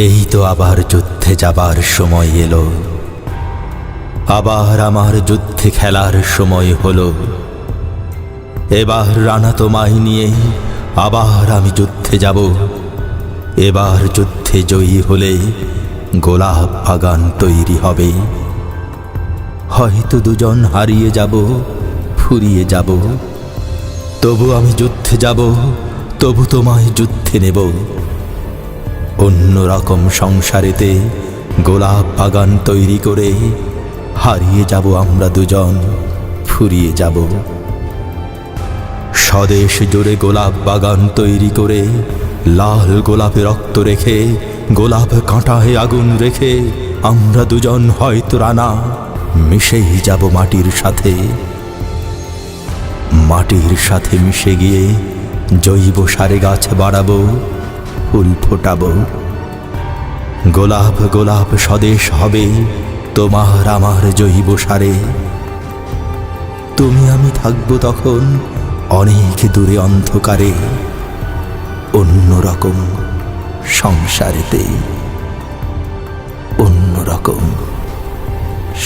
এই তো আবার যুদ্ধে যাবার সময় এলো, আবার আমার যুদ্ধে খেলার সময় হলো। এবার রানা তোমায় নিয়ে আবার আমি যুদ্ধে যাব। এবার যুদ্ধে জয়ী হলে গোলাপ বাগান তৈরি হবে। হয়তো দুজন হারিয়ে যাব, ফুরিয়ে যাব, তবু আমি যুদ্ধে যাব, তবু তোমায় যুদ্ধে নেব। অন্যরকম সংসারেতে গোলাপ বাগান তৈরি করে হারিয়ে যাব আমরা দুজন, ফুরিয়ে যাব। স্বদেশ জুড়ে গোলাপ বাগান তৈরি করে লাল গোলাপে রক্ত রেখে, গোলাপ কাঁটায় আগুন রেখে আমরা দুজন হয়তো রানা মিশেই যাব মাটির সাথে। মাটির সাথে মিশে গিয়ে জৈব সারে গাছ বাড়াবো, ফুল ফোটাবো। গোলাপ গোলাপ স্বদেশ হবে তোমার আমার জৈব সারে। তুমি আমি থাকবো তখন অনেক দূরে অন্ধকারে, অন্যরকম সংসারেতে, অন্যরকম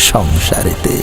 সংসারেতে।